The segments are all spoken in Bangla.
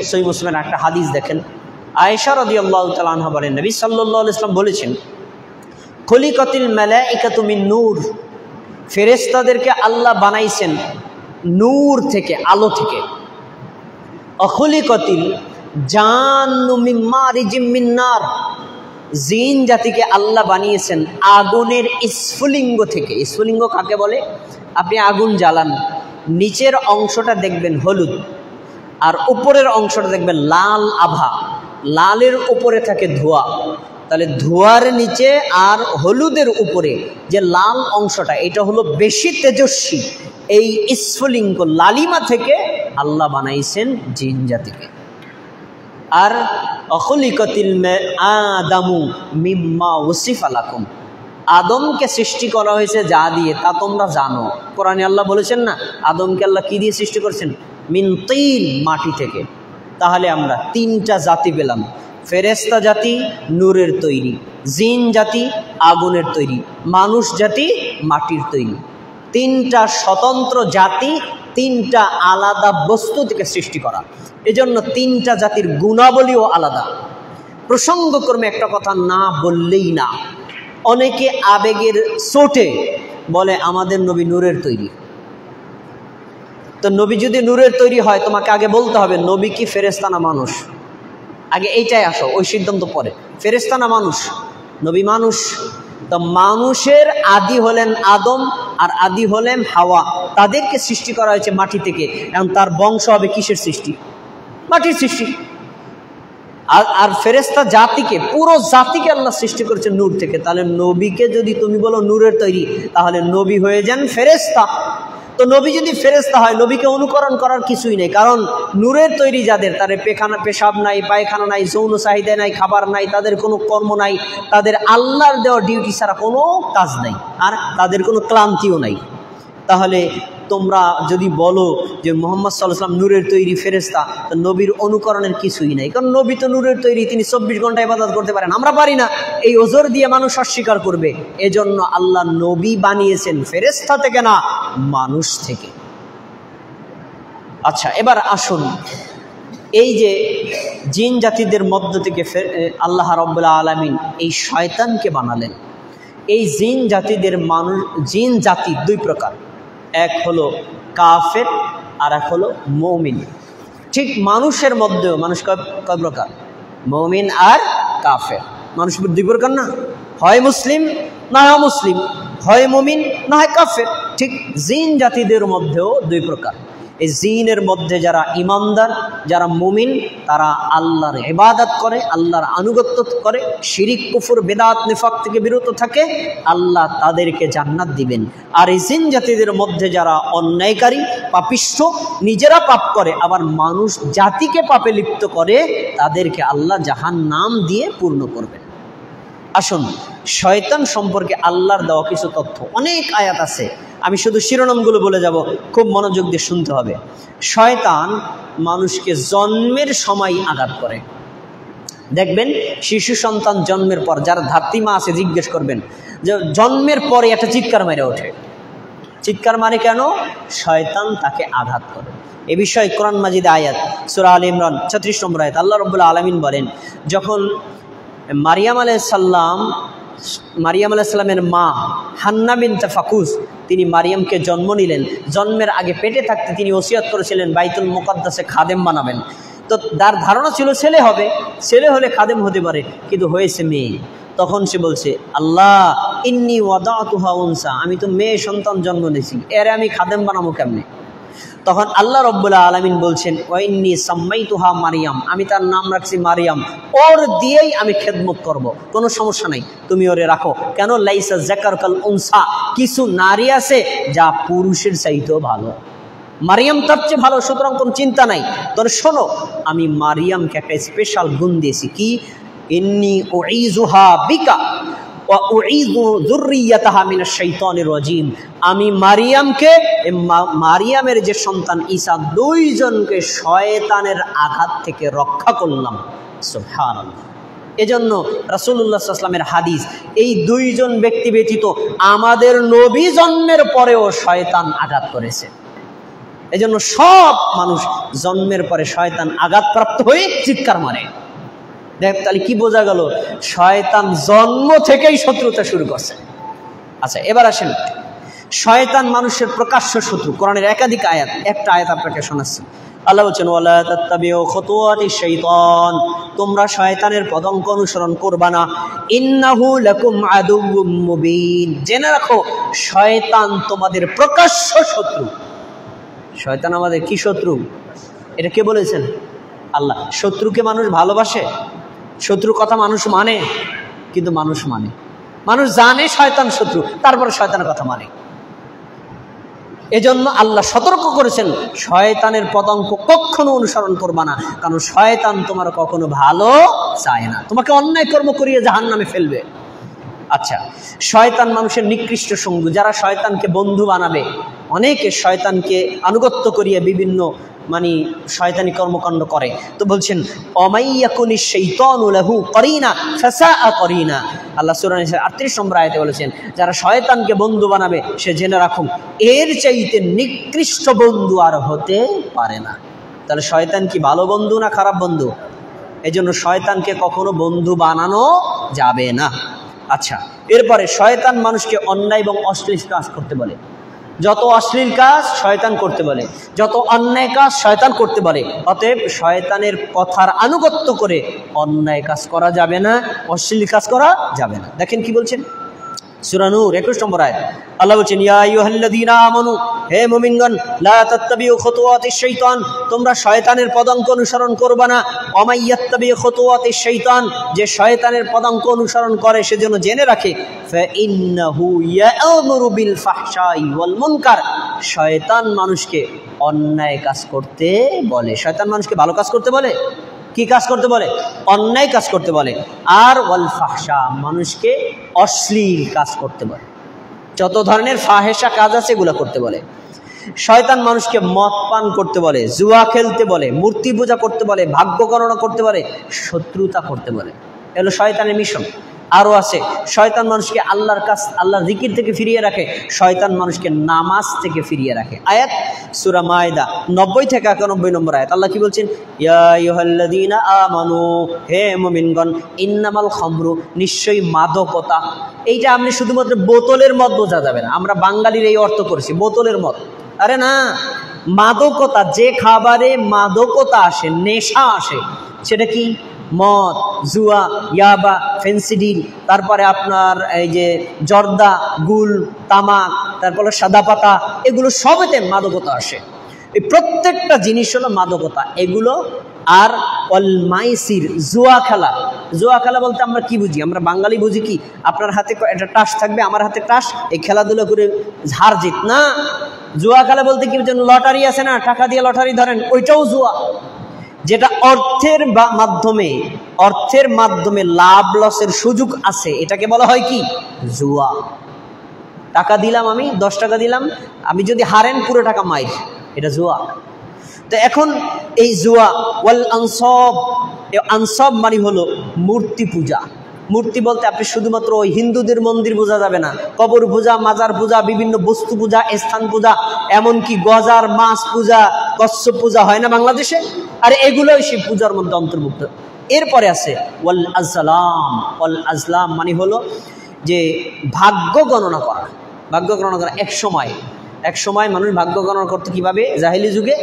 সহিহ মুসলিমের একটা হাদিস দেখেন, আয়েশা রাদিয়াল্লাহু তাআলা আনহা বলেন, নবী সাল্লাল্লাহু আলাইহি ওয়াসাল্লাম বলেছেন, খুলিকাতিল মালাইকাতু মিন নূর, ফেরেশতাদেরকে আল্লাহ বানাইছেন নূর থেকে, আলো থেকে। অখুলিকাতিল জান্নু মিন মারিজিম মিন নার, জিন জাতিকে আল্লাহ বানিয়েছেন আগুনের স্ফুলিঙ্গ থেকে। স্ফুলিঙ্গ কাকে বলে? আপনি আগুন জ্বালান, নিচের অংশটা দেখবেন হলুদ আর উপরের অংশটা দেখবেন লাল আভা, লালের উপরে থাকে ধোঁয়া, তাহলে ধোঁয়ার নিচে আর হলুদের উপরে যে লাল অংশটা, এটা হলো বেশি তেজস্বী। এই স্ফুলিঙ্গ লালিমা থেকে আল্লাহ বানাইছেন জিন জাতিকে। আর অখলিকাতিল আদামু মিম্মা ওসিফা লাকুম, আদমকে সৃষ্টি করা হয়েছে যা দিয়ে তা তোমরা জানো। কোরআনে আল্লাহ বলেছেন না, আদমকে আল্লাহ কি দিয়ে সৃষ্টি করেছেন? মিন তিন, মাটি থেকে। তাহলে আমরা তিনটা জাতি পেলাম, ফেরেশতা জাতি নূরের তৈরি, জিন জাতি আগুনের তৈরি, মানুষ জাতি মাটির তৈরি। তিনটা স্বতন্ত্র জাতি, তিনটা আলাদা বস্তু থেকে সৃষ্টি করা। এজন্য তিনটা জাতির গুণাবলীও আলাদা। প্রসঙ্গক্রমে একটা কথা না বললেই না, অনেকে আবেগের চোটে বলে আমাদের নবী নূরের তৈরি। তো নবী যদি নূরের তৈরি হয়, তোমাকে আগে বলতে হবে নবী কি ফেরেশতা না মানুষ? আগে এইটাই আসো, ওই সিদ্ধান্ত পরে। ফেরেশতা না মানুষ? নবী মানুষ। তো মানুষের আদি হলেন আদম আর আদি হলেন হাওয়া, তাদেরকে সৃষ্টি করা হয়েছে মাটি থেকে। এখন তার বংশ হবে কিসের সৃষ্টি? মাটির সৃষ্টি। আর ফেরেশতা জাতিকে, পুরো জাতিকে আল্লাহ সৃষ্টি করেছে নূর থেকে। তাহলে নবীকে যদি তুমি বলো নূরের তৈরি, তাহলে নবী হয়ে যান ফেরেশতা। তো নবী যদি ফেরেশতা হয়, নবীকে অনুকরণ করার কিছুই নেই, কারণ নূরের তৈরি যাদের, তাদের পেশাব নাই, পায়খানা নাই, যৌন চাহিদা নাই, খাবার নাই, তাদের কোনো কর্ম নাই, তাদের আল্লাহর দেওয়া ডিউটি ছাড়া কোনো কাজ নাই, আর তাদের কোনো ক্লান্তিও নাই। তাহলে তোমরা যদি বলো যে মুহাম্মদ সাল্লাল্লাহু আলাইহি ওয়াসাল্লাম নূরের তৈরি ফেরেশতা, তো নবীর অনুকরণের কিছুই নাই, কারণ নবী তো নূরের তৈরি, তিনি 24 ঘন্টা ইবাদত করতে পারেন, আমরা পারি না। এই ওজর দিয়ে মানুষ অস্বীকার করবে। এজন্য আল্লাহ নবী বানিয়েছেন ফেরেশতা থেকে না, মানুষ থেকে। আচ্ছা, এবার আসুন, এই যে জিন জাতিদের মধ্য থেকে আল্লাহ রাব্বুল আলামিন এই শয়তানকে বানালেন। এই জিন জাতিদের জিন জাতি দুই প্রকার, এক হলো কাফের আর এক হলো মুমিন। ঠিক মানুষের মধ্যেও মানুষ কয় প্রকার? মুমিন আর কাফের। মানুষ দুই প্রকার না, হয় মুসলিম না হয় মুসলিম, হয় মুমিন না হয় কাফের। ঠিক জিন জাতিদের মধ্যেও দুই প্রকার। এই জিনের মধ্যে যারা ইমানদার, যারা মুমিন, তারা আল্লাহর ইবাদত করে, আল্লাহর আনুগত্য করে, শিরিক কুফর বেদাত নিফাক থেকে বিরত থাকে, আল্লাহ তাদেরকে জান্নাত দিবেন। আর এই জিন জাতিদের মধ্যে যারা অন্যায়কারী, পাপিষ্ঠ, নিজেরা পাপ করে, আবার মানুষ জাতিকে পাপে লিপ্ত করে, তাদেরকে আল্লাহ জাহান্নাম দিয়ে পূর্ণ করবেন। আসুন, শয়তান সম্পর্কে আল্লাহর দেওয়া কিছু তথ্য, অনেক আয়াত আছে, আমি শুধু শিরোনামগুলো বলে যাব, খুব মনোযোগ দিয়ে শুনতে হবে। শয়তান মানুষকে জন্মের সময় আঘাত করে। দেখবেন শিশু সন্তান জন্মের পর, যারা ধাত্রীমা আছে জিজ্ঞেস করবেন যে জন্মের পরে একটা চিৎকার মেরে ওঠে। চিৎকার মারে কেন? শয়তান তাকে আঘাত করে। এ বিষয়ে কোরআন মাজিদে আয়াত, সূরা আলে ইমরান 36 নম্বর আয়াত, আল্লাহ রাব্বুল আলামিন বলেন, যখন মারিয়াম আলাইহিস সালামের মা হান্না বিনতে ফাকুস, তিনি মারিয়ামকে জন্ম নিলেন। জন্মের আগে পেটে থাকতে তিনি ওসিয়ত করেছিলেন বাইতুল মুকাদ্দাসে খাদেম বানাবেন। তো তার ধারণা ছিল ছেলে হবে, ছেলে হলে খাদেম হতে পারে, কিন্তু হয়েছে মেয়ে। তখন সে বলছে, আল্লাহ ইন্নী ওয়াদাতুহা উনসা, আমি তো মেয়ে সন্তান জন্ম নিয়েছি, এর আমি খাদেম বানাবো কেমনে? তখন আল্লাহ রাব্বুল আলামিন বলছেন, ওয়াইন্নী সাম্মাইতুহা মারিয়াম, আমি তার নাম রাখছি মারিয়াম, ওর দিয়েই আমি খেদমত করব, কোনো সমস্যা নাই, তুমি ওরে রাখো। কেন? লাইসা যাকার কাল উনসা, কিছু নারী আছে যা পুরুষের চাইতেও ভালো, মারিয়াম তার চেয়ে ভালো, সুতরাং কোনো চিন্তা নাই। তবে শোনো, আমি মারিয়ামকে একটা স্পেশাল গুণ দিয়েছি, কি? ইন্নী উঈযুহা বিকা ওয়া উঈযু যুররিয়াতাহা মিনাশ শাইতানির রাজিম, আমি মারিয়ামকে, মারিয়ামের যে সন্তান ঈসা, দুইজনকে শয়তানের আঘাত থেকে রক্ষা করলাম। সুবহানাল্লাহ। এজন্য রাসূলুল্লাহ সাল্লাল্লাহু আলাইহি ওয়াসাল্লামের হাদিস, এই দুইজন ব্যক্তি ব্যতীত আমাদের নবী জন্মের পরেও শয়তান আঘাত করেছে। এজন্য সব মানুষ জন্মের পরে শয়তান আঘাতপ্রাপ্ত হয়ে চিৎকার মারে। দেখ তাহলে কি বোঝা গেল, শয়তান জন্ম থেকেই শত্রুতা শুরু করছে। আচ্ছা এবার আসেন, শয়তান মানুষের প্রকাশ্য শত্রু। কোরআনের একাধিক আয়াত, একটা আয়াত আপনাকে শোনাচ্ছি। আল্লাহ বলছেন ওয়ালা তাত্তাবিউ খুতুওয়াতিশ শাইতান, তোমরা শয়তানের পদাঙ্ক অনুসরণ করবা না। ইন্নাহু লাকুম আদুউম মুবিন, জেনে রাখো শয়তান তোমাদের প্রকাশ্য শত্রু। শয়তান আমাদের কি শত্রু? এটা কে বলেছেন? আল্লাহ। শত্রুকে মানুষ ভালোবাসে? শত্রুর কথা মানুষ মানে? কিন্তু মানুষ মানে, মানুষ জানে শয়তান শত্রু, তারপরে শয়তানের কথা মানে। এজন্য আল্লাহ সতর্ক করেছেন শয়তানের পদাঙ্ক কখনো অনুসরণ করবা না, কারণ শয়তান তোমার কখনো ভালো চায় না, তোমাকে অন্যায় কর্ম করিয়ে জাহান্নামে ফেলবে। আচ্ছা, শয়তান মানুষের নিকৃষ্ট সঙ্গী, যারা শয়তানকে বন্ধু বানাবে। অনেকে শয়তানকে আনুগত্য করিয়ে বিভিন্ন শয়তানি কর্মকাণ্ড করে। তো বলছেন অমাইয়াকুনিশ শাইতানু লাহু করিনা ফাসাআ করিনা। আল্লাহ সূরা নিসার 38 নম্বর আয়াতে বলেছেন যারা শয়তানকে বন্ধু বানাবে সে জেনে রাখুন এর চাইতে নিকৃষ্ট বন্ধু আর হতে পারে না। তাহলে শয়তান কি ভালো বন্ধু না খারাপ বন্ধু? এজন্য শয়তানকে কখনো বন্ধু বানানো যাবে না। আচ্ছা, এরপরে শয়তান মানুষকে অন্যায় এবং অশ্লীল কাজ করতে বলে। যত অশ্লীল কাজ শয়তান করতে বলে, যত অন্যায় কাজ শয়তান করতে বলে। অতএব শয়তানের কথার আনুগত্য করে অন্যায় কাজ করা যাবে না, অশ্লীল কাজ করা যাবে না। দেখেন কি বলছেন সূরা নূর 21 নম্বর আয়াত। আল্লাহ বলছেন ইয়া আইয়ুহাল্লাযীনা আমানু, হে মুমিনগণ, লা তাত্তাবিউ খুতুওয়াতিশ শাইতান, তোমরা শয়তানের পদাঙ্ক অনুসরণ করবে না। ওয়া ইয়াত্তাবিউ খুতুওয়াতিশ শাইতান, যে শয়তানের পদাঙ্ক অনুসরণ করে সেজন্য জেনে রাখে ফা ইন্নাহু ইয়া'মুরু বিল ফাহশাই ওয়াল মুনকার, শয়তান মানুষকে অন্যায় কাজ করতে বলে। শয়তান মানুষকে ভালো কাজ করতে বলে? কি কাজ করতে বলে? অন্যায় কাজ করতে বলে। আর ওয়াল ফাহশা, মানুষকে অশ্লীল কাজ করতে বলে। যত ধরনের ফাহেসা কাজ আছে এগুলো করতে বলে। শয়তান মানুষকে মদ পান করতে বলে, জুয়া খেলতে বলে, মূর্তি পূজা করতে বলে, ভাগ্য গণনা করতে বলে, শত্রুতা করতে বলে। এগুলো শয়তানের মিশন। আরও আছে, শয়তান মানুষকে আল্লাহর জিকির থেকে ফিরিয়ে রাখে, শয়তান মানুষকে নামাজ থেকে ফিরিয়ে রাখে। আয়াত সূরা মায়দা 90 থেকে 91 নম্বর আয়াত। আল্লাহ কি বলছেন? ইয়া আইয়ুহাল্লাযীনা আমানু, হে মুমিনগণ, ইন্নামাল খামরু, নিশ্চয়ই মাদকতা। এইটা আপনি শুধুমাত্র বোতলের মদ বোঝা যাবে না। আমরা বাঙালির এই অর্থ করেছি বোতলের মদ। আরে না, মাদকতা, যে খাবারে মাদকতা আসে, নেশা আসে, সেটা কি? মদ, জুয়া, ইয়াবা, ফেন্সিডিল, তারপরে আপনার এই যে জর্দা, গুল, তামাক, তারপরে সাদা পাতা, এগুলো সবেতে মাদকতা আসে। এই প্রত্যেকটা জিনিস হলো মাদকতা এগুলো। আর অল মাইসির, জুয়া খেলা। জুয়া খেলা বলতে আমরা কি বুঝি? আমরা বাঙালি বুঝি কি, আপনার হাতে একটা টাস থাকবে, আমার হাতে টাস, এই খেলাধুলা করে হার জিত না। জুয়া খেলা বলতে কি, লটারি আছে না, টাকা দিয়ে লটারি ধরেন, ওইটাও জুয়া। যেটা অর্থের মাধ্যমে লাভ লসের সুযোগ আছে, এটাকে বলা হয় কি? জুয়া। টাকা দিলাম, আমি 10 টাকা দিলাম, আমি যদি হারেন পুরো টাকা মাইর, এটা জুয়া। তো এখন এই জুয়া ওয়াল আনসাব, আনসাব মানে হলো মূর্তি পূজা। মূর্তি বলতে আপনি শুধুমাত্র ওই হিন্দুদের মন্দির বোঝা যাবে না, কবর পূজা, মাজার পূজা, বিভিন্ন বস্তু পূজা, স্থান পূজা, এমনকি গজার মাছ পূজা, কচ্ছপ পূজা হয় না বাংলাদেশে? আর এগুলোই সেই পূজার মধ্যে অন্তর্ভুক্ত। এরপরে আছে ওয়াল আজলাম। ওয়াল আজলাম মানে হলো যে ভাগ্য গণনা করা। ভাগ্য গণনা করা এক সময় মানুষ ভাগ্য গণনা করতে কিভাবে? জাহেলি যুগে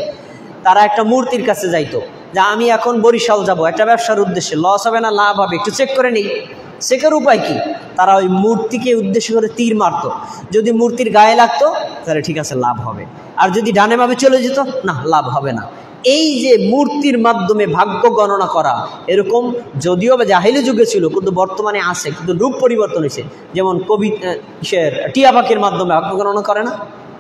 তারা একটা মূর্তির কাছে যাইতো, যে আমি এখন বরিশাল যাব একটা ব্যবসার উদ্দেশ্যে, লস হবে না লাভ হবে একটু চেক করে নেই। চেকের উপায় কি? তারা ওই মূর্তিকে উদ্দেশ্য করে তীর মারত। যদি মূর্তির গায়ে লাগতো তাহলে ঠিক আছে, লাভ হবে। আর যদি ডানে বামে চলে যেত, না, লাভ হবে না। এই যে মূর্তির মাধ্যমে ভাগ্য গণনা করা, এরকম যদিও বা জাহেলি যুগে ছিল, কিন্তু বর্তমানে আছে, কিন্তু রূপ পরিবর্তন হয়েছে। যেমন টিয়া পাখির মাধ্যমে ভাগ্য গণনা করে না,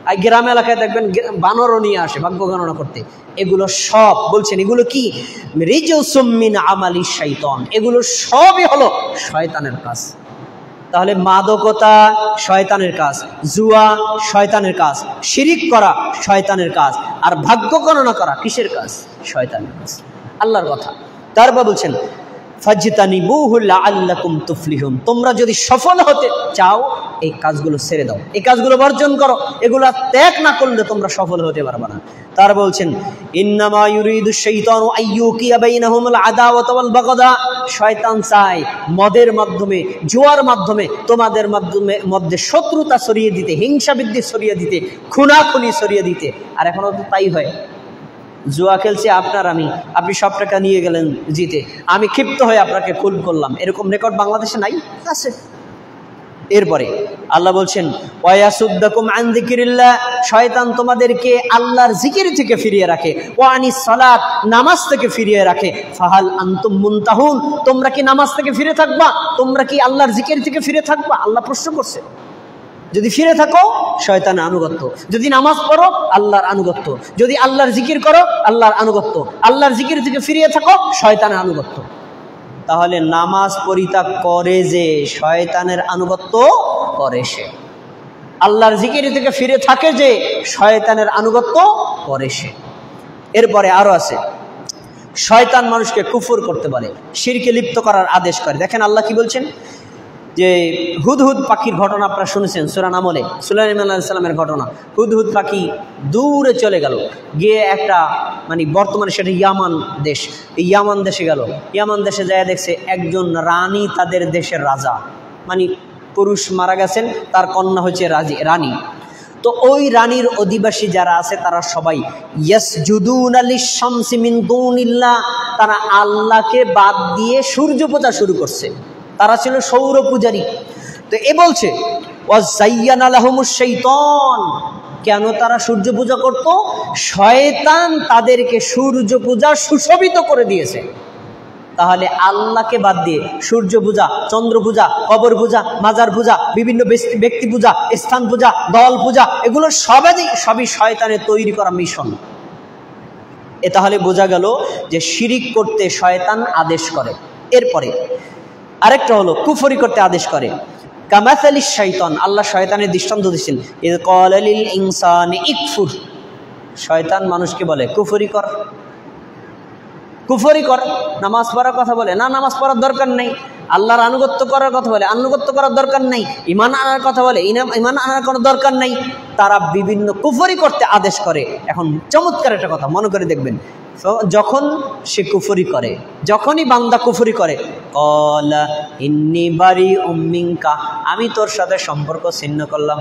আর গ্রাম এলাকায় দেখবেন বানরও নিয়ে আসে ভাগ্য গণনা করতে। এগুলো সব বলছেন এগুলো কি? রিজসুম মিন আমালি শাইতান, এগুলো সবই হলো শয়তানের কাজ। তাহলে মাদকতা শয়তানের কাজ, জুয়া শয়তানের কাজ, শিরিক করা শয়তানের কাজ, আর ভাগ্য গণনা করা কিসের কাজ? শয়তানের কাজ। আল্লাহর কথা। তারপর বলছেন ফাজতানিবুহু লাআল্লাকুম তুফলিহুন, তোমরা যদি সফল হতে চাও এই কাজগুলো ছেড়ে দাও, এই কাজগুলো বর্জন করো, এগুলো ত্যাগ না করলে তোমরা সফল হতে পারবে না। তার বলছেন ইন্নামা ইউরিদু শাইতানু আইয়ুকিয়া বাইনাহুমুল আদাওয়াতা ওয়াল বাগদা, শয়তান চায় মদের মাধ্যমে, জুয়ার মাধ্যমে তোমাদের মধ্যে শত্রুতা ছড়িয়ে দিতে, হিংসা বৃদ্ধি ছড়িয়ে দিতে, খুনাখুনি ছড়িয়ে দিতে। আর এখনো তো তাই হয়। জুয়া খেলছে আপনার আমি, আপনি সব টাকা নিয়ে গেলেন জিতে, আমি ক্ষিপ্ত হয়ে আপনাকে খুন করলাম, এরকম রেকর্ড বাংলাদেশে নাই? আছে। এরপরে আল্লাহ বলছেন ওয়ায়াসুদ্দাকুম আন যিকিরিল্লাহ, শয়তান তোমাদেরকে আল্লাহর জিকির থেকে ফিরিয়ে রাখে, ওয়া আনিস সালাত, নামাজ থেকে ফিরিয়ে রাখে, ফাহাল আনতুম মুনতাহুন, তোমরা কি নামাজ থেকে ফিরে থাকবা? তোমরা কি আল্লাহর জিকির থেকে ফিরে থাকবা? আল্লাহ প্রশ্ন করছে। যদি ফিরে থাকো শয়তানের আনুগত্য, যদি নামাজ পড়ো আল্লাহর আনুগত্য, যদি আল্লাহর জিকির করো আল্লাহর আনুগত্য, আল্লাহর জিকির থেকে ফিরিয়ে থাকো শয়তানের আনুগত্য। তাহলে নামাজ পরিত্যাগ করে যে শয়তানের আনুগত্য করে সে, আল্লাহর জিকির থেকে ফিরে থাকে যে শয়তানের আনুগত্য করে সে। এরপরে আরো আছে, শয়তান মানুষকে কুফর করতে পারে, শিরকে লিপ্ত করার আদেশ করে। দেখেন আল্লাহ কি বলছেন, যে হুদহুদ পাখির ঘটনা আপনারা শুনেছেন সূরা নামলে, সুলাইমান আলাইহিস সালামের ঘটনা। হুদহুদ পাখি দূরে চলে গেল, গিয়ে একটা বর্তমানে সেটা ইয়ামান দেশ, এই ইয়ামান দেশে গেল। ইয়ামান দেশে যায় দেখছে একজন রানী তাদের দেশের রাজা, পুরুষ মারা গেছেন, তার কন্যা হচ্ছে রানী। তো ওই রানীর অধিবাসী যারা আছে তারা সবাই ইয়াসজুদুনা লিশ-শামসি মিন দুনিল্লাহ, তারা আল্লাহকে বাদ দিয়ে সূর্য পূজা শুরু করছে। তারা ছিল সৌর পূজারী। তো এ বলছে ওয়াযায়্যানা লাহুমুশ শাইতান, কেন তারা সূর্য পূজা করত? শয়তান তাদেরকে সূর্য পূজা সুশোভিত করে দিয়েছে। তাহলে আল্লাহকে বাদ দিয়ে সূর্য পূজা, চন্দ্র পূজা, কবর পূজা, মাজার পূজা, বিভিন্ন ব্যক্তি পূজা, স্থান পূজা, দল পূজা, এগুলো সবই শয়তানের তৈরি করা মিশন। এ তাহলে বোঝা গেল যে শিরিক করতে শয়তান আদেশ করে। এরপরে আরেকটা হলো কুফরি করতে আদেশ করে। কামাসালিশ শাইতান, আল্লাহ শয়তানের দৃষ্টান্ত দিচ্ছেন, ইয ক্বালা লিল ইনসানি ইকফুর, শয়তান মানুষকে বলে কুফরি কর, কুফরি কর। নামাজ পড়ার কথা বলে, না নামাজ পড়ার দরকার নেই। আল্লাহর আনুগত্য করার কথা বলে, আনুগত্য করার দরকার নেই। ঈমান আনার কথা বলে, ঈমান আনার কোনো দরকার নেই। তারা বিভিন্ন কুফরি করতে আদেশ করে। এখন চমৎকার একটা কথা মনে করে দেখবেন, যখন সে কুফরি করে, যখনই বান্দা কুফরি করে, ক্বালা ইন্নী বারিউম মিনকা, আমি তোর সাথে সম্পর্ক ছিন্ন করলাম,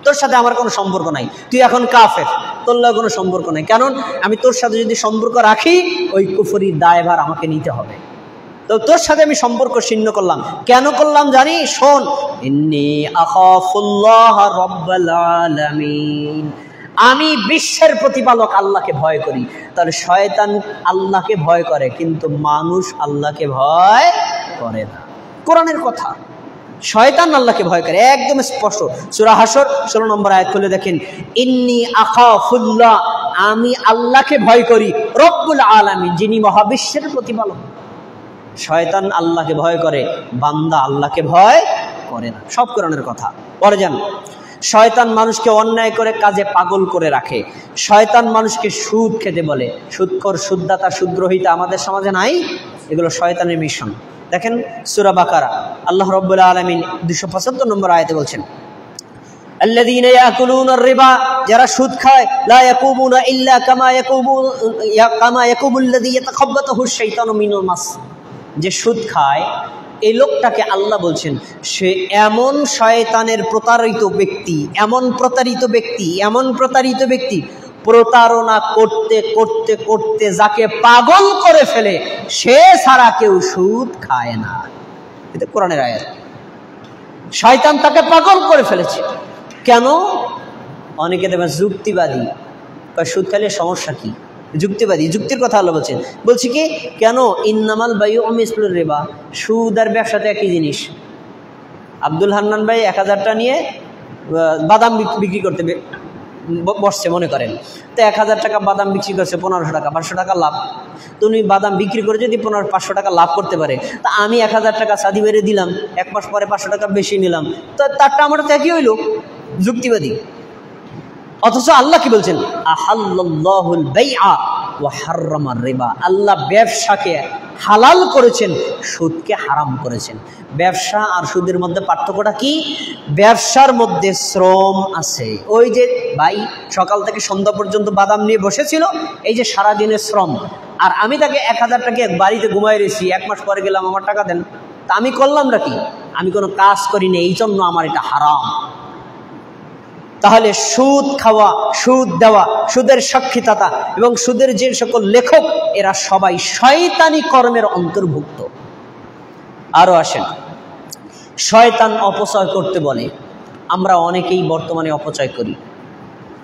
তোর সাথে আমার কোনো সম্পর্ক নাই, তুই এখন কাফের, তোর লগে কোনো সম্পর্ক নাই। কারণ আমি তোর সাথে যদি সম্পর্ক রাখি ওই কুফরির দায়ভার আমাকে নিতে হবে। তো তোর সাথে আমি সম্পর্ক ছিন্ন করলাম। কেন করলাম জানি? শোন, ইন্নী আখাফুল্লাহ রাব্বাল আলামিন, আমি বিশ্বের প্রতিপালক আল্লাহকে ভয় করি। তাহলে শয়তান আল্লাহকে ভয় করে, কিন্তু মানুষ আল্লাহকে ভয় করে না। কোরআনের কথা, শয়তান আল্লাহকে ভয় করে, একদম স্পষ্ট। সূরা হাসর 16 নম্বর আয়াত খুলে দেখেন, ইন্নী আখাফুল্লাহ, আমি আল্লাহকে ভয় করি, রব্বুল আলামিন, যিনি মহাবিশ্বের প্রতিপালক। শয়তান আল্লাহকে ভয় করে, বান্দা আল্লাহকে ভয় করে না। সব কোরআনের কথা। পরে যান, শয়তান মানুষকে অন্যায় করে কাজে পাগল করে রাখে। শয়তান মানুষকে সুদ খেতে বলে। সুদখোর, সুদদাতা, সুদগ্রহীতা আমাদের সমাজে নাই, এগুলো শয়তানের মিশন। দেখেন সূরা বাকারা, আল্লাহ রাব্বুল আলামিন 275 নম্বর আয়াতে বলছেন, আল্লাযীনা ইয়াকুলুনার রিবা, যারা সুদ খায়, লা ইয়াকুমুনা ইল্লা কামা ইয়াকুমুল্লাযী ইয়াতাখাব্বাতুহুশ শাইতানু মিনাল মাস, যে সুদ খায় এই লোকটাকে আল্লাহ বলছেন সে এমন শয়তানের প্রতারিত ব্যক্তি, এমন প্রতারিত ব্যক্তি, প্রতারণা করতে করতে করতে যাকে পাগল করে ফেলে সে ছাড়া কেউ সুদ খায় না। এটা কোরআনের আয়াত। শয়তান তাকে পাগল করে ফেলেছে। কেন? অনেকে দেখবেন যুক্তিবাদী, সুদ খেলে সমস্যা কি? যুক্তিবাদী, যুক্তির কথা আল্লাহ বলছে কি? কেন? ইন্নামাল বাইউ মিসলুর রিবা, সুদ আর ব্যবসাতে একই জিনিস। আব্দুল হান্নান ভাই 1000টা নিয়ে বাদাম বিক্রি করতে বসছে মনে করেন, তো 1000 টাকা বাদাম বিক্রি করছে, 1500 টাকা, 500 টাকা লাভ। তো উনি বাদাম বিক্রি করে যদি 500 টাকা লাভ করতে পারে, তা আমি 1000 টাকা সাদি বেড়ে দিলাম, 1 মাস পরে 500 টাকা বেশি নিলাম, তো তারটা আমার তো একই হইল। যুক্তিবাদী। অথচ আল্লাহ কি বলছেন? আহাল্লাল্লাহুল বাইআ ওয়া হাররামার রিবা, আল্লাহ ব্যবসাকে হালাল করেছেন, সুদকে হারাম করেছেন। ব্যবসা আর সুদের মধ্যে পার্থক্যটা কি? ব্যবসার মধ্যে শ্রম আছে। ওই যে ভাই সকাল থেকে সন্ধ্যা পর্যন্ত বাদাম নিয়ে বসেছিল, এই যে সারাদিনের শ্রম, আর আমি তাকে 1000 টাকা বাড়িতে ঘুমাই রয়েছি, 1 মাস পরে গেলাম আমার টাকা দেন, তা আমি করলাম নাকি? আমি কোনো কাজ করিনি, এই জন্য আমার এটা হারাম। তাহলে সুদ খাওয়া, সুদ দেওয়া, সুদের সাক্ষীদাতা এবং সুদের যে সকল লেখক, এরা সবাই শয়তানি কর্মের অন্তর্ভুক্ত। আরো আসেন, শয়তান অপচয় করতে বলে। আমরা অনেকেই বর্তমানে অপচয় করি।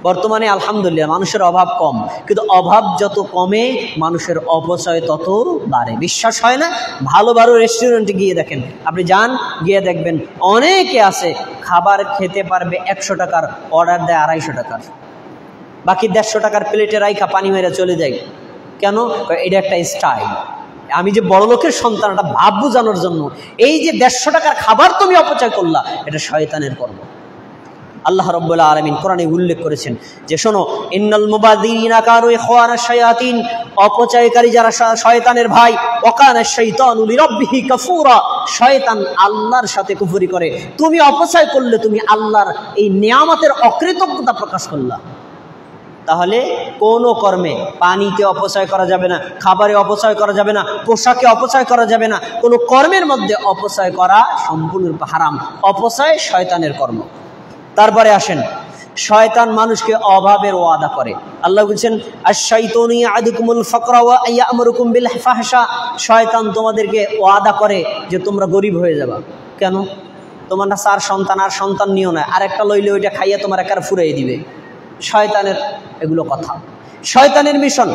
বর্তমানে আলহামদুলিল্লাহ মানুষের অভাব কম, কিন্তু অভাব যত কমে মানুষের অপচয় তত বাড়ে। বিশ্বাস হয় না? ভালো ভালো রেস্টুরেন্টে গিয়ে দেখেন, আপনি যান, গিয়ে দেখবেন অনেকে আছে খাবার খেতে পারবে 100 টাকার, অর্ডার দেয় 250 টাকার, বাকি 150 টাকার প্লেটে রাইখা পানি মেরে চলে যায়। কেন? এটা একটা স্টাইল। আমি যে বড় লোকের সন্তান, এটা ভাব বোঝানোর জন্য। এই যে 150 টাকার খাবার তুমি অপচয় করলা, এটা শয়তানের কর্ম। আল্লাহ রাব্বুল আলামিন কোরআনে উল্লেখ করেছেন যে শোনো, ইন্নাল মুবাযযিরিনা কানু ইখওয়ানাশ শায়াতিন, অপচয়কারী যারা শয়তানের ভাই, ওয়াকানাশ শাইতানু লিরাব্বিহি কাফুরা, শয়তান আল্লাহর সাথে কুফরি করে। তুমি অপচয় করলে তুমি আল্লাহর এই নিয়ামতের অকৃতজ্ঞতা প্রকাশ করলা। তাহলে কোনো কর্মে, পানিতে অপচয় করা যাবে না, খাবারে অপচয় করা যাবে না, পোশাকে অপচয় করা যাবে না, কোনো কর্মের মধ্যে অপচয় করা সম্পূর্ণরূপে হারাম। অপচয় শয়তানের কর্ম। তারপরে আসেন, শয়তান মানুষকে অভাবের ওয়াদা করে। আল্লাহ বলছেন, আশ-শাইতানু ইয়া'দুকুমুল ফাকরা ওয়া ইয়া'মুরুকুম বিল ফাহশা, শয়তান তোমাদেরকে ওয়াদা করে যে তোমরা গরিব হয়ে যাবা। কেন? তোমার না 4 সন্তান, আর সন্তান নিও না, আরেকটা লইলে ওইটা খাইয়া তোমার একার ফুরাই দিবে। শয়তানের এগুলো কথা, শয়তানের মিশন।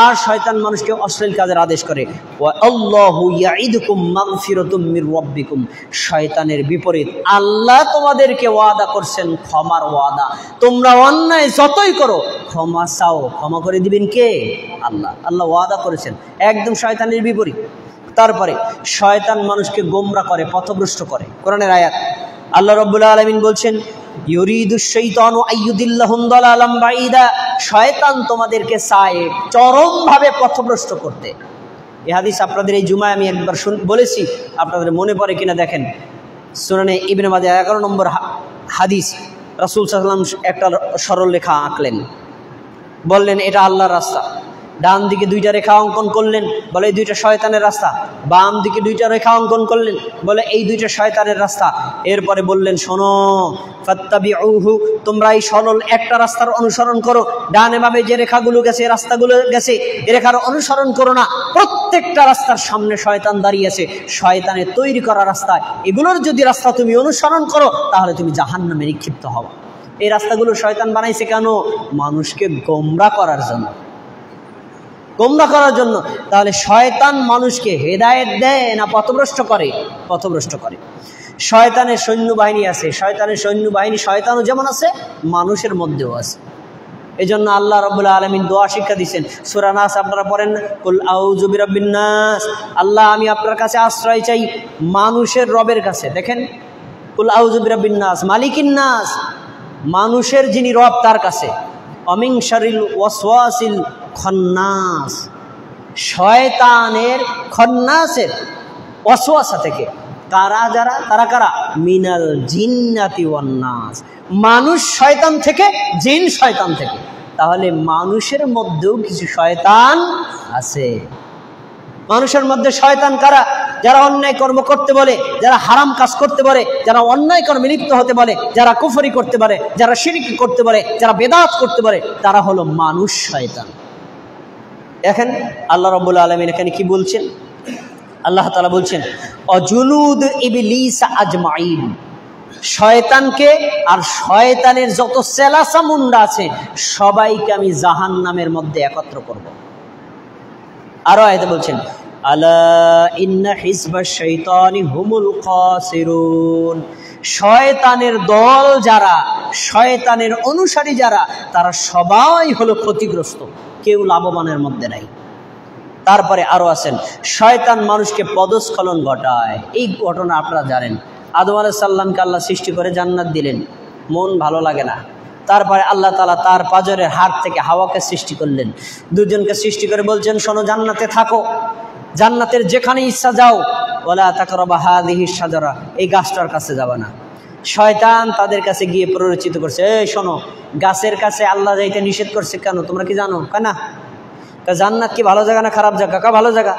আর শয়তান মানুষকে অশ্লীল কাজের আদেশ করে। ওয়া আল্লাহু ইয়া'iদুকুম মাগফিরাতুম মির রাব্বিকুম, শয়তানের বিপরীত আল্লাহ তোমাদেরকে ওয়াদা করছেন ক্ষমার ওয়াদা। তোমরা অন্যায় যতই করো ক্ষমা চাও, ক্ষমা করে দিবেন কে? আল্লাহ। আল্লাহ ওয়াদা করেছেন, একদম শয়তানের বিপরীত। তারপরে শয়তান মানুষকে গোমরা করে, পথভ্রষ্ট করে। কোরআনের আয়াত, আল্লাহ রাব্বুল আলামিন বলছেন, ইউরিদুশ শাইতানু আইয়ুদিল্লাহুম দালালাম বাঈদা, শয়তান তোমাদেরকে চায় চরমভাবে পথভ্রষ্ট করতে। এই হাদিস আপনাদের এই জুমায় আমি একবার বলেছি, আপনাদের মনে পড়ে কিনা দেখেন। সুনানে ইবনে মাজাহ 11 নম্বর হাদিস, রাসূল সাল্লাল্লাহু আলাইহি ওয়াসাল্লাম একটা সরল রেখা আঁকলেন, বললেন এটা আল্লাহর রাস্তা। ডান দিকে 2টা রেখা অঙ্কন করলেন, বলে এই 2টা শয়তানের রাস্তা। বাম দিকে 2টা রেখা অঙ্কন করলেন, বলে এই 2টা শয়তানের রাস্তা। এরপরে বললেন, শোনো, ফাত্তাবিউহু, তোমরা এই সরল একটা রাস্তার অনুসরণ করো। ডানে বামে যে রেখাগুলো গেছে, রাস্তাগুলো গেছে, এ রেখার অনুসরণ করো না। প্রত্যেকটা রাস্তার সামনে শয়তান দাঁড়িয়েছে, শয়তানের তৈরি করা রাস্তা। এগুলোর যদি রাস্তা তুমি অনুসরণ করো, তাহলে তুমি জাহান্নামে নিক্ষিপ্ত হও। এই রাস্তাগুলো শয়তান বানাইছে কেন? মানুষকে গোমরা করার জন্য, গোমরা করার জন্য। তাহলে শয়তান মানুষকে হেদায়েত দেয় না পথভ্রষ্ট করে? পথভ্রষ্ট করে। শয়তানের সৈন্যবাহিনী আছে, শয়তানের সৈন্যবাহিনী শয়তানও যেমন আছে, মানুষের মধ্যেও আছে। এই জন্য আল্লাহ রাব্বুল আলামিন দোয়া শিক্ষা দিচ্ছেন, সূরা নাস আপনারা পড়েন, কুল আউযু বিরাব্বিন নাস, আল্লাহ আমি আপনার কাছে আশ্রয় চাই মানুষের রবের কাছে। দেখেন, কুল আউযু বিরাব্বিন নাস, মালিকিন নাস, মানুষের যিনি রব তার কাছে। অমিন শারিল ওয়াসওয়াসিল খন্নাস, শয়তানের খন্নাসের ওয়াসওয়াসা থেকে। তারা কারা? মিনাল জিন্নাতি ওয়ান নাস, মানুষ শয়তান থেকে, জিন শয়তান থেকে। তাহলে মানুষের মধ্যেও কিছু শয়তান আছে। মানুষের মধ্যে শয়তান কারা? যারা অন্যায় কর্ম করতে বলে, যারা হারাম কাজ করতে বলে, যারা অন্যায় কর্মে লিপ্ত হতে বলে, যারা কুফরি করতে পারে, যারা শিরক করতে পারে, যারা বেদাত করতে পারে, তারা হলো মানুষ শয়তান। দেখেন আল্লাহ রাব্বুল আলামিন এখানে কি বলছেন? আল্লাহ তাআলা বলছেন, অজুনুদ ইবলিস আজমাইন, শয়তানকে আর শয়তানের যত সেলাসা মুন্ডা আছে সবাইকে আমি জাহান্নামের মধ্যে একত্র করব। আরো আয়াতে বলছেন, আলা ইন্না হিজবাশ শাইতানি হুমুল খাসিরুন, শয়তানের দল যারা, শয়তানের অনুসারী যারা, তারা সবাই হলো ক্ষতিগ্রস্ত, কেউ লাভবানের মধ্যে নাই। তারপরে আরো আছেন, শয়তান মানুষকে পদস্খলন ঘটায়। এই ঘটনা আপনারা জানেন। আদম আলাইহিস সালামকে আল্লাহ সৃষ্টি করে জান্নাত দিলেন, মন ভালো লাগে না। তারপরে আল্লাহ তাআলা তার পাঁজরের হাড় থেকে হাওয়াকে সৃষ্টি করলেন। দুজনকে সৃষ্টি করে বলছেন, শোনো, জান্নাতে থাকো। জান্নাতের যেখানে ইচ্ছা যাও, ওয়ালা তাকরাবা হাযিহিশ শাজারা, এই গাছটার কাছে যাবে না। শয়তান তাদের কাছে গিয়ে প্ররোচিত করছে, এই শোনো, গাছের কাছে আল্লাহ যাইতে নিষেধ করছে কেন তোমরা কি জানো? কেনা জান্নাত কি ভালো জায়গা না খারাপ জায়গা? কা ভালো জায়গা।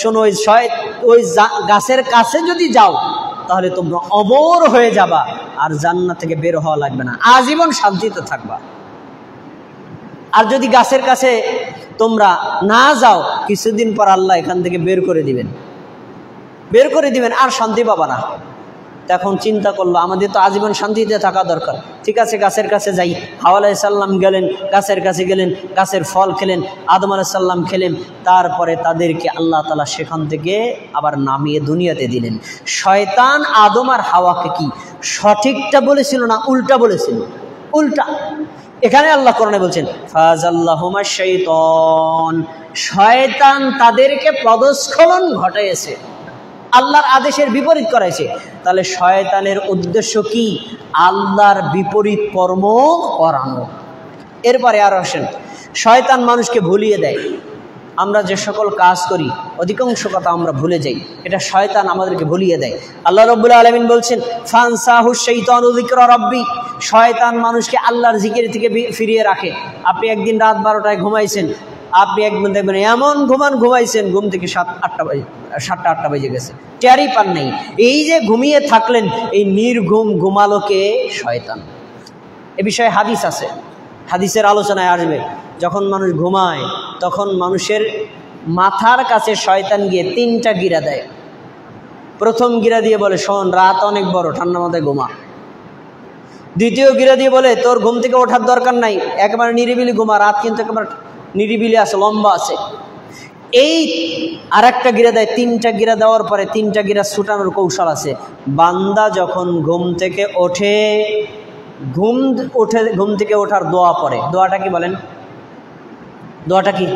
শোনো, ওই গাছের কাছে যদি যাও তাহলে তোমরা অমর হয়ে যাবা, আর জান্নাত থেকে বের হওয়া লাগবে না, আজীবন শান্তিতে থাকবা। আর যদি গাছের কাছে তোমরা না যাও, কিছুদিন পর আল্লাহ এখান থেকে বের করে দিবেন, আর শান্তি পাবা না। তখন চিন্তা করলো, আমাদের তো আজীবন শান্তিতে থাকা দরকার, ঠিক আছে গাছের কাছে যাই। হাওয়া আলাইহিস সালাম গেলেন, গাছের কাছে গেলেন, গাছের ফল খেলেন, আদম আলাইহিস সালাম খেলেন। তারপরে তাদেরকে আল্লাহ তাআলা সেখান থেকে আবার নামিয়ে দুনিয়াতে দিলেন। শয়তান আদম আর হাওয়াকে কি সঠিকটা বলেছিল না উল্টা বলেছিল? উল্টা। এখানে আল্লাহ কোরআনে বলছেন, ফাজাল্লাহুমা শাইতান, শয়তান তাদেরকে পদস্খলন ঘটাইছে, আল্লাহর আদেশের বিপরীত করাইছে। তাহলে শয়তানের উদ্দেশ্য কি? আল্লাহর বিপরীত কর্ম করানো। এরপরে আর আসেন, শয়তান মানুষকে ভুলিয়ে দেয়। আমরা যে সকল কাজ করি অধিকাংশ কথা আমরা ভুলে যাই, এটা শয়তান আমাদেরকে ভুলিয়ে দেয়। আল্লাহ রাব্বুল আলামিন বলছেন, ফানসাহুশ শাইতানু যিকরা রাব্বি, শয়তান মানুষকে আল্লাহর জিকির থেকে ফিরিয়ে রাখে। আপনি একদিন রাত 12টায় ঘুমাইছেন, আপনি একদিন দেখবেন এমন ঘুমাইছেন, ঘুম থেকে 7-8টা বেজে গেছে, টেরই পান নাই। এই যে ঘুমিয়ে থাকলেন, এই নির্ঘুম ঘুমালোকে শয়তান। এ বিষয়ে হাদিস আছে, হাদিসের আলোচনায় আসবে। যখন মানুষ ঘুমায় তখন মানুষের মাথার কাছে শয়তান গিয়ে 3টা গিরা দেয়। প্রথম গিরা দিয়ে বলে, শোন, রাত অনেক বড়, ঠান্ডা মাথায় ঘুমা। দ্বিতীয় গিরা দিয়ে বলে, তোর ঘুম থেকে ওঠার দরকার নাই, একেবারে নিরিবিলি ঘুমা, রাত কিন্তু একেবারে নিরিবিলি আছে, লম্বা আছে। এই আর একটা গিরা দেয়। 3টা গিরা দেওয়ার পরে 3টা গিরা ছুটানোর কৌশল আছে। বান্দা যখন ঘুম থেকে ওঠে, ঘুম থেকে ওঠার দোয়া পড়ে। দোয়াটা কি বলেন? দোয়াটা কি?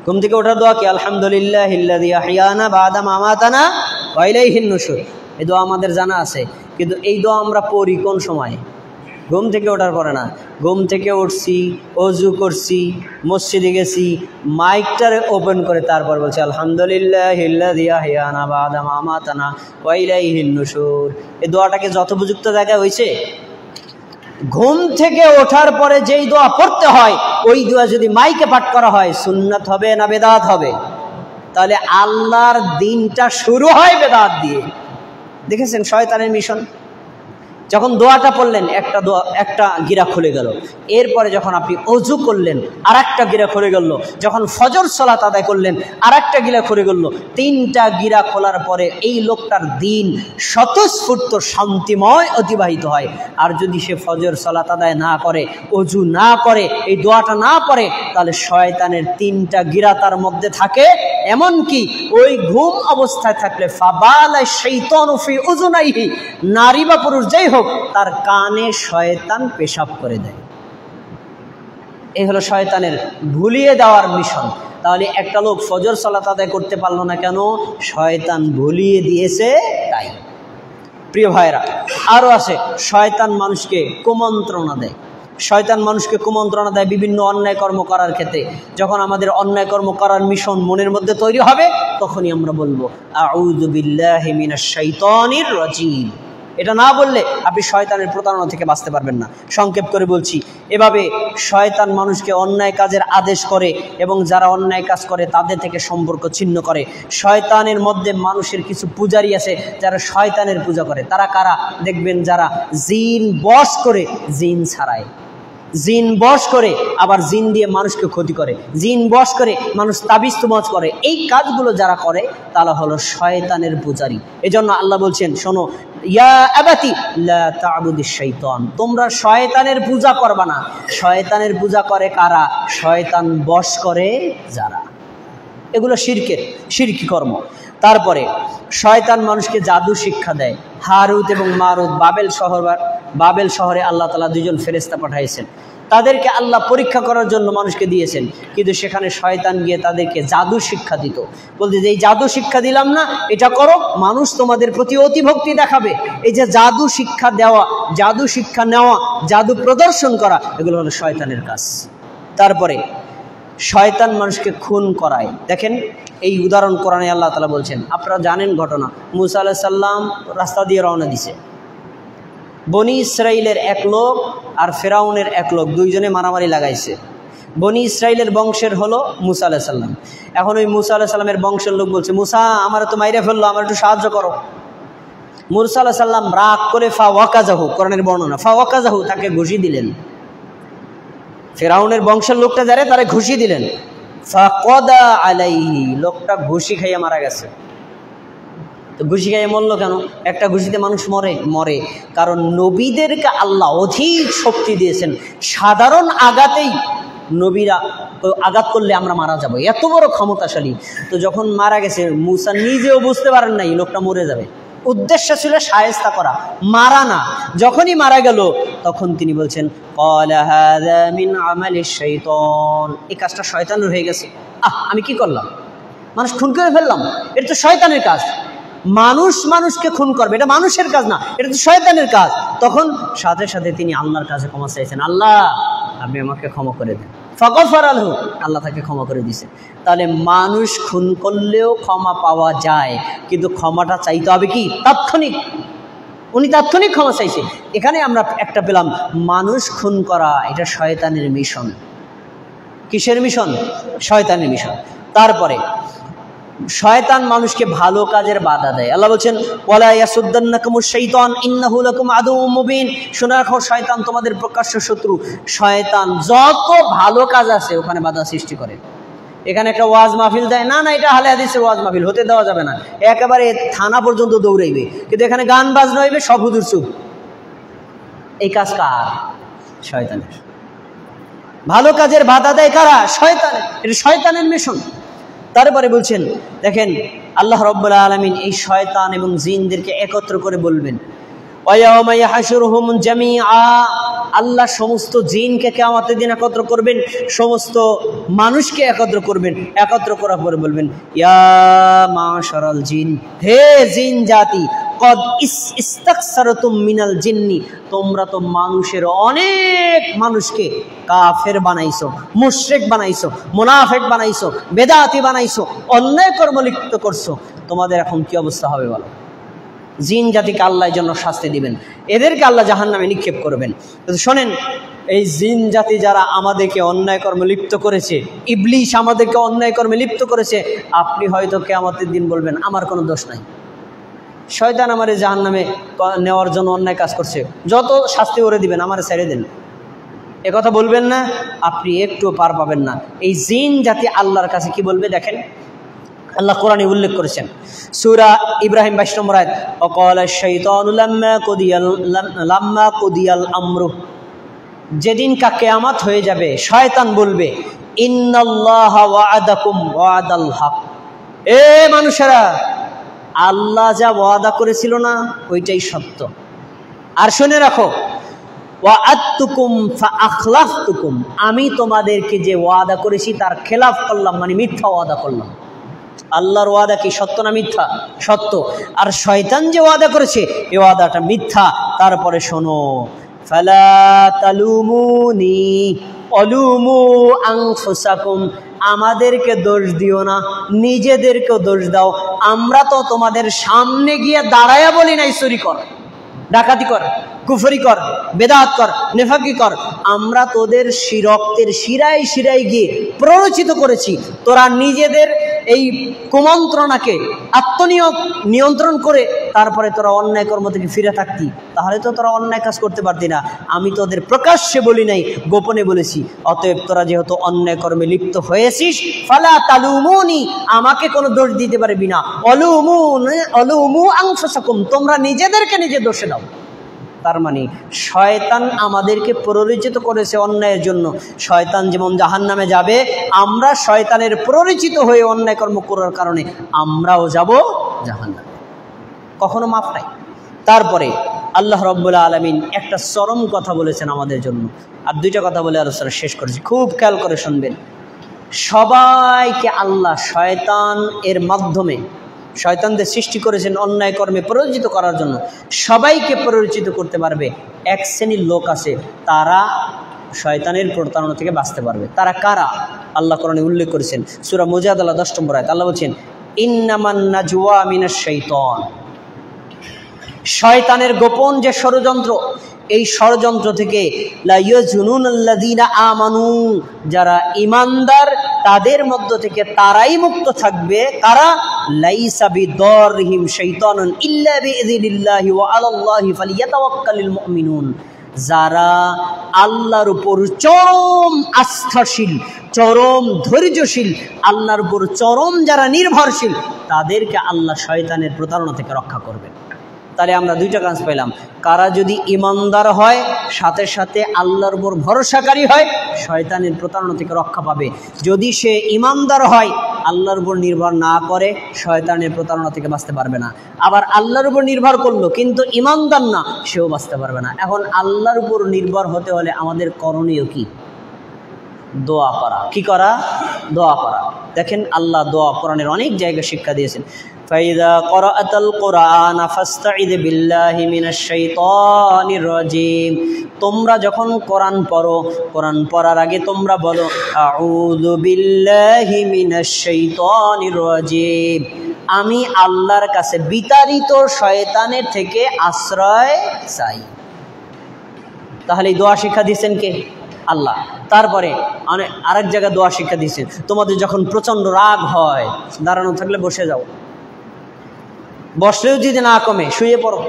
ঘুম থেকে ওঠার দোয়া কি? আলহামদুলিল্লাহিল্লাযী আহইয়ানা বা'দা মা আমাতানা ওয়া ইলাইহিন নুশুর। এই দোয়া আমাদের জানা আছে, কিন্তু এই দোয়া আমরা পড়ি কোন সময়? ঘুম থেকে ওঠার পরে না। ঘুম থেকে উঠছি, অজু করছি, মসজিদে গেছি, মাইকটারে ওপেন করে তারপর বলছি আলহামদুলিল্লাহিল্লাযী আহইয়ানা বা'দা মা আমাতানা ওয়া ইলাইহিন নুশুর। এই দোয়াটাকে যথোপযুক্ত জায়গায় হয়েছে? ঘুম থেকে ওঠার পরে যেই দোয়া পড়তে হয়, ওই দোয়া যদি মাইকে পাঠ করা হয়, সুন্নাত হবে না বেদাত হবে? তাহলে আল্লাহর দিনটা শুরু হয় বেদাত দিয়ে। দেখেছেন শয়তানের মিশন। যখন দোয়াটা পড়লেন, একটা গিরা খুলে গেল। এরপরে যখন আপনি অজু করলেন, আর একটা গিরা খুলে গেল। যখন ফজর সালাত আদায় করলেন, আর একটা গিরা খুলে গেল। 3টা গিরা খোলার পরে এই লোকটার দিন স্বতঃস্ফূর্ত শান্তিময় অতিবাহিত হয়। আর যদি সে ফজর সালাত আদায় না করে, অজু না করে, এই দোয়াটা না পড়ে, তাহলে শয়তানের 3টা গিরা তার মধ্যে থাকে। এমনকি ওই ঘুম অবস্থায় থাকলে ফাবালা শাইতানু ফি উযুনাইহি, নারী বা পুরুষ যেই হোক, তার কানে শয়তান পেশাব করে দেয়। এই হলো শয়তানের ভুলিয়ে দেওয়ার মিশন। তাহলে একটা লোক ফজর সালাত আদায় করতে পারলো না কেন? শয়তান ভুলিয়ে দিয়েছে তাই। প্রিয় ভাইরা, আরো আছে, শয়তান মানুষকে কুমন্ত্রণা দেয়। শয়তান মানুষকে কুমন্ত্রণা দেয় বিভিন্ন অন্যায় কর্ম করার ক্ষেত্রে। যখন আমাদের অন্যায় কর্ম করার মিশন মনের মধ্যে তৈরি হবে, তখনই আমরা বলবো আউযু বিল্লাহি মিনাশ শাইতানির রাজিম। এটা না বললে আপনি শয়তানের প্রতারণা থেকে বাঁচতে পারবেন না। সংক্ষেপ করে বলছি, এভাবে শয়তান মানুষকে অন্যায় কাজের আদেশ করে এবং যারা অন্যায় কাজ করে তাদের থেকে সম্পর্ক ছিন্ন করে। শয়তানের মধ্যে মানুষের কিছু পূজারী আছে যারা শয়তানের পূজা করে। তারা কারা? দেখবেন যারা জিন বশ করে জিন ছাড়ায়, জিন বশ করে আবার জিন দিয়ে মানুষকে ক্ষতি করে, জিন বশ করে মানুষ তাবিজ তুমাজ করে। এই কাজগুলো যারা করে তারা হলো শয়তানের পূজারী। এজন্য আল্লাহ বলছেন, শোনো, ইয়া আবাতি লা তা'বুদিশ শাইতান, তোমরা শয়তানের পূজা করবা না। শয়তানের পূজা করে কারা? শয়তান বশ করে যারা। এগুলো শিরকি কর্ম। তারপরে শয়তান মানুষকে জাদু শিক্ষা দেয়। হারুত এবং মারুত বাবেল শহরে আল্লাহ তাআলা 2জন ফেরেশতা পাঠাইছেন। তাদেরকে আল্লাহ পরীক্ষা করার জন্য মানুষকে দিয়েছেন, কিন্তু সেখানে শয়তান গিয়ে তাদেরকে জাদু শিক্ষা দিত। বলতে যে এই জাদু শিক্ষা দিলাম না, এটা করো, মানুষ তোমাদের প্রতি অতিভক্তি দেখাবে। এই যে জাদু শিক্ষা দেওয়া, জাদু শিক্ষা নেওয়া, জাদু প্রদর্শন করা, এগুলো হলো শয়তানের কাজ। তারপরে শয়তান মানুষকে খুন করায়। দেখেন এই উদাহরণ কোরআনে আল্লাহ তাআলা বলছেন। আপনারা জানেন ঘটনা, মুসা আলাইহিস সালাম রাস্তা দিয়ে রওনা দিছে। বনি ইসরাইলের এক লোক আর ফেরাউনের এক লোক দুইজনে মারামারি লাগাইছে। বনি ইসরাইলের বংশের হলো মুসা আলাইহিস সালাম। এখন ওই মুসা আলাইহিস সালামের বংশের লোক বলছে, মুসা আমার তো মাইরে ফেললো, আমার একটু সাহায্য করো। মুসা আলাইহিস সালাম রাগ করে ফাওয়াকাজাহু, কোরআনের বর্ণনা, ফাওয়াকাজাহু, তাকে ঘুষি দিলেন। ফেরাউনের বংশের লোকটা যারে তারে ঘুষি দিলেন। ফাকাদা আলাইহি, লোকটা ঘুষি খাইয়া মারা গেছে। তো ঘুষি খাইয়া মরলো কেন? একটা ঘুষিতে মানুষ মরে কারণ নবীদেরকে আল্লাহ অধিক শক্তি দিয়েছেন। সাধারণ আঘাতেই নবীরা আঘাত করলে আমরা মারা যাব, এত বড় ক্ষমতাশালী। তো যখন মারা গেছে, মুসা নিজেও বুঝতে পারেন নাই লোকটা মরে যাবে। উদ্দেশ্য ছিল শায়েস্তা করা, মারা না। যখনই মারা গেল তখন তিনি বলছেন, ক্বালা হাযা মিন আমালিশ শাইতান, এই কাজটা শয়তানের হয়ে গেছে। আমি কি করলাম? মানুষ খুন করে ফেললাম, এটা তো শয়তানের কাজ। মানুষ মানুষকে খুন করবে, এটা মানুষের কাজ না, এটা তো শয়তানের কাজ। তখন সাথে সাথে তিনি আল্লাহর কাছে ক্ষমা চাইছেন, আল্লাহ আপনি আমাকে ক্ষমা করে দেন। ফাগফারা লাহু, আল্লাহ তাকে ক্ষমা করে দিয়েছে। তাহলে মানুষ খুন করলেও ক্ষমা পাওয়া যায়, কিন্তু ক্ষমাটা চাইতে হবে কি? তাৎক্ষণিক। উনি তাৎক্ষণিক ক্ষমা চাইছে। এখানে আমরা একটা পেলাম, মানুষ খুন করা এটা শয়তানের মিশন। কিসের মিশন? শয়তানের মিশন। তারপরে শয়তান মানুষকে ভালো কাজের বাধা দেয়। আল্লাহ বলছেন, ওয়ালা ইয়াসুদ্দান্নাকুমুশ শাইতান ইন্নাহু লাকুম আদুউম মুবিন, শুনে রাখো শয়তান তোমাদের প্রকাশ্য শত্রু। শয়তান যত ভালো কাজ আছে ওখানে বাধা সৃষ্টি করে। এখানে একটা ওয়াজ মাহফিল দেয়, না এটা আহলে হাদিসের ওয়াজ মাহফিল, হতে দেওয়া যাবে না, একেবারে থানা পর্যন্ত দৌড়াইবে। কিন্তু এখানে গান বাজনা হইবে, সব হুজুর চুপ। এই কাজ কার? শয়তানের। ভালো কাজের বাধা দেয় কারা? শয়তানের। এটা শয়তানের মিশন। তারপরে বলছেন, দেখেন আল্লাহ রাব্বুল আলামিন এই শয়তান এবং জিনদেরকে একত্র করে বলবেন, ওয়ায়াউমা ইয়াহশুরুহুম জামিআ, আল্লাহ সমস্ত জিনকে কিয়ামতের দিন একত্র করবেন, সমস্ত মানুষকে একত্র করবেন। একত্র করার পরে বলবেন, ইয়া মাশারাল জিন, হে জিন জাতি, কদ ইস্তাকসারতুম মিনাল জিন্নি, তোমরা তো মানুষের অনেক মানুষকে কাফের বানাইছো, মুশরিক বানাইছো, মুনাফিক বানাইছো, বেদাতি বানাইছো, অন্যায় কর্ম লিপ্ত করছো। তোমাদের এখন কি অবস্থা হবে বলো? জিন জাতিকে আল্লাহ জন্য শাস্তি দিবেন, এদেরকে আল্লাহ জাহান্নামে নিক্ষেপ করবেন। শোনেন, এই জিন জাতি যারা আমাদেরকে অন্যায় কর্মে লিপ্ত করেছে, ইবলিশ আমাদেরকে অন্যায় কর্মে লিপ্ত করেছে, আপনি হয়তো কিয়ামতের দিন বলবেন আমার কোনো দোষ নাই, শয়তান আমারে জাহান্নামে নেওয়ার জন্য অন্যায় কাজ করছে, যত শাস্তি করে দিবেন আমারে ছেড়ে দেন। এ কথা বলবেন না, আপনি একটু পার পাবেন না। এই জিন জাতি আল্লাহর কাছে কি বলবে দেখেন, আল্লাহ কোরআনে উল্লেখ করেছেন, সূরা ইব্রাহিম 22 নম্বর আয়াত, ওয়াকালা শাইতানু লাম্মা কুদিয়াল আমরু, যেদিন কিয়ামত হয়ে যাবে শয়তান বলবে, ইন্নাল্লাহা ওয়া'আদাকুম ওয়া'দাল হক, এ মানুষেরা আল্লাহ যা ওয়াদা করেছিল না ওইটাই সত্য। আর শুনে রাখো, ওয়া'আদতুকুম ফাআখলাফতুকুম, আমি তোমাদেরকে যে ওয়াদা করেছি তার খেলাফ করলাম, মানে মিথ্যা ওয়াদা করলাম। আল্লাহর ওয়াদা কি সত্য না মিথ্যা? সত্য। আর শয়তান যে ওয়াদা করেছে এই ওয়াদাটা মিথ্যা। তারপরে শোনো, ফালা তালুমুনি অলুমু আনফুসাকুম, আমাদেরকে দোষ দিও না, নিজেদেরকেও দোষ দাও। আমরা তো তোমাদের সামনে গিয়ে দাঁড়ায়া বলি নাই চুরি কর, ডাকাতি কর, কুফরি কর, বেদাত কর, নেফাকি কর। আমরা তোদের রক্তের শিরায় শিরায় গিয়ে প্ররোচিত করেছি। তোরা নিজেদের এই কুমন্ত্রণাকে নিয়ন্ত্রণ করে তারপরে তোরা অন্যায় কর্ম থেকে ফিরে থাকতি, তাহলে তো তোরা অন্যায় কাজ করতে পারতি না। আমি তোদের প্রকাশ্যে বলি নাই, গোপনে বলেছি। অতএব তোরা যেহেতু অন্যায় কর্মে লিপ্ত হয়েছিস, ফালা তালুমুনি, আমাকে কোনো দোষ দিতে পারবি না। অলুমু আনফুসাকুম, তোমরা নিজেদেরকে নিজে দোষে দাও। তার মানে শয়তান আমাদেরকে প্ররোচিত করেছে অন্যায়ের জন্য। শয়তান যেমন জাহান্নামে যাবে, আমরা শয়তানের প্ররোচিত হয়ে অন্যায় কর্ম করার কারণে আমরাও যাব জাহান্নামে, কখনো মাফ নাই। তারপরে আল্লাহ রাব্বুল আলামিন একটা চরম কথা বলেছেন আমাদের জন্য। আর দুইটা কথা বলে আলোচনা শেষ করেছি, খুব খেয়াল করে শুনবেন। সবাইকে আল্লাহ শয়তান এর মাধ্যমে, শয়তানদের সৃষ্টি করেছেন অন্যায় কর্মে প্ররোচিত করার জন্য। সবাইকে প্ররোচিত করতে পারবে। এক শ্রেণীর লোক আছে, তারা শয়তানের প্রতারণা থেকে বাঁচতে পারবে। তারা কারা? আল্লাহ কোরআনে উল্লেখ করেছেন সূরা মুজাদালা 10 নম্বর আয়াত। আল্লাহ বলছেন ইন্নামান নাজওয়া মিনাশ শাইতান, শয়তানের গোপন যে ষড়যন্ত্র, এই ষড়যন্ত্র থেকে লা ইয়াজুনুনাল্লাযীনা আমানু, যারা ঈমানদার তাদের মধ্য থেকে তারাই মুক্ত থাকবে। কারা? লাইসা বিদরহিম শাইতানুন ইল্লা বিইযনিল্লাহি ওয়া আলাল্লাহি ফালিয়াতাওয়াক্কালিল মুমিনুন, যারা আল্লাহর উপর চরম আস্থাশীল, চরম ধৈর্যশীল, আল্লাহর উপর চরম যারা নির্ভরশীল, তাদেরকে আল্লাহ শয়তানের প্রতারণা থেকে রক্ষা করবেন। তাহলে আমরা দুইটা কাজ পেলাম, কারা যদি ঈমানদার হয় সাথে সাথে আল্লাহর উপর ভরসাকারী হয়, শয়তানের প্রতারণা থেকে রক্ষা পাবে। যদি সে ঈমানদার হয়, আল্লাহর উপর নির্ভর না করে, শয়তানের প্রতারণা থেকে বাঁচতে পারবে না। আবার আল্লাহর উপর নির্ভর করলো কিন্তু ঈমানদার না, সেও বাঁচতে পারবে না। এখন আল্লাহর উপর নির্ভর হতে হলে আমাদের করণীয় কি? দোয়া করা। কি করা? দোয়া করা। দেখেন আল্লাহ দোয়া কোরআনের অনেক জায়গায় শিক্ষা দিয়েছেন। ফাইদা ক্বরাআতাল কুরআন ফাসতাঈদ বিল্লাহি মিনাশ শাইতানির রাজীম, তোমরা যখন কোরআন পড়ো, কোরআন পড়ার আগে তোমরা বলো আউযু বিল্লাহি মিনাশ শাইতানির রাজীম, আমি আল্লাহর কাছে বিতাড়িত শয়তানের থেকে আশ্রয় চাই। তাহলে এই দোয়া শিক্ষা দিয়েছেন কে? আল্লাহ। তারপরে আরেক জায়গায় দোয়া শিক্ষা দিয়েছেন, তোমাদের যখন প্রচণ্ড রাগ হয়, দাঁড়ানো থাকলে বসে যাও, বসলেও যদি না কমে শুয়ে পড়ো।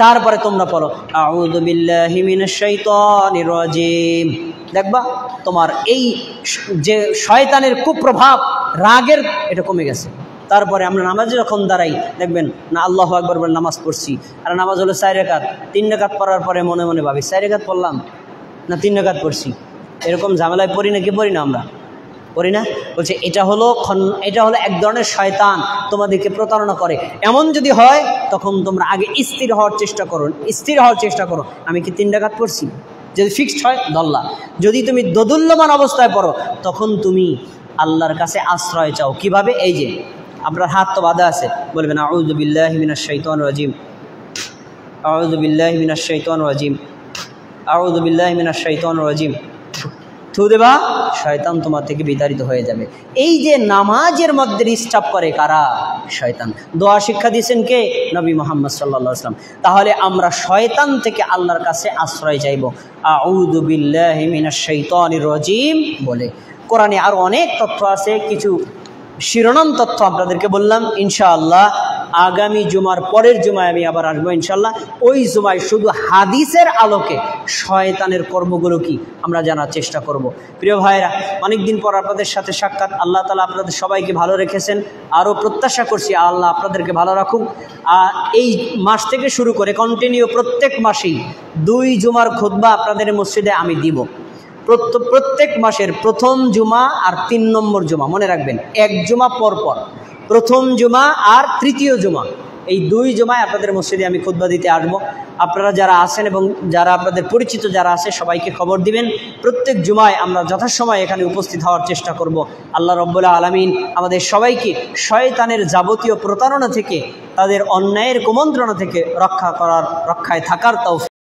তারপরে তোমরা পড়ো আউযু বিল্লাহি মিনাশ শাইতানির রাজীম, দেখবা তোমার এই যে শয়তানের কুপ্রভাব, রাগের, এটা কমে গেছে। তারপরে আমরা নামাজে যখন দাঁড়াই, দেখবেন না আল্লাহু আকবার বলে নামাজ পড়ছি, আর নামাজ হলো 4 রাকাত, 3 রাকাত পড়ার পরে মনে মনে ভাবি 4 রাকাত পড়লাম না 3 রাকাত পড়ছি। এরকম ঝামেলায় পড়ি না কি পড়ি না? আমরা পড়ি না। বলছে এটা হলো এক ধরনের শয়তান তোমাদেরকে প্রতারণা করে। এমন যদি হয় তখন তোমরা আগে স্থির হওয়ার চেষ্টা করো, আমি কি 3 রাকাত পড়ছি। যদি ফিক্সড হয় ধরলা, যদি তুমি দোদুল্যমান অবস্থায় পড়ো তখন তুমি আল্লাহর কাছে আশ্রয় চাও। কিভাবে? এই যে আপনার হাত তো বাঁধা আছে, বলবেন আউযু বিল্লাহি মিনাশ শাইতানির রাজীম, আউযু বিল্লাহি মিনাশ শাইতানির রাজীম, আউযু বিল্লাহি মিনাশ শাইতানির রাজীম, থু দেবা, শয়তান তোমার থেকে বিতাড়িত হয়ে যাবে। এই যে নামাজের মধ্যে ডিস্টার্ব করে কারা? শয়তান। দোয়া শিক্ষা দিয়েছেন কে? নবী মুহাম্মদ সাল্লাল্লাহু আলাইহি ওয়াসাল্লাম। তাহলে আমরা শয়তান থেকে আল্লাহর কাছে আশ্রয় চাইব আউযু বিল্লাহি মিনাশ শাইতানির রাজীম বলে। কোরআনে আরও অনেক তথ্য আছে, কিছু শিরোনাম তথ্য আপনাদেরকে বললাম। ইনশাআল্লাহ আগামী জুমার পরের জুমায় আমি আবার আসবো ইনশাআল্লাহ। ওই জুমায় শুধু হাদিসের আলোকে শয়তানের কর্মগুলো কি আমরা জানার চেষ্টা করব। প্রিয় ভাইরা, অনেকদিন পর আপনাদের সাথে সাক্ষাৎ। আল্লাহ তাআলা আপনাদের সবাইকে ভালো রেখেছেন, আরও প্রত্যাশা করছি আল্লাহ আপনাদেরকে ভালো রাখুক। এই মাস থেকে শুরু করে কন্টিনিউ প্রত্যেক মাসেই 2 জুমার খুতবা আপনাদের মসজিদে আমি দিব। প্রত্যেক মাসের প্রথম জুমা আর 3 নম্বর জুমা, মনে রাখবেন, 1 জুমা পর পর, প্রথম জুমা আর তৃতীয় জুমা, এই 2 জুমায় আপনাদের মসজিদে আমি খুতবা দিতে আসবো। আপনারা যারা আছেন এবং যারা আপনাদের পরিচিত যারা আছে সবাইকে খবর দিবেন। প্রত্যেক জুমায় আমরা যথাসময় এখানে উপস্থিত হওয়ার চেষ্টা করব। আল্লাহ রাব্বুল আলামিন আমাদের সবাইকে শয়তানের যাবতীয় প্রতারণা থেকে, তাদের অন্যায়ের কুমন্ত্রণা থেকে রক্ষায় থাকার তৌফিক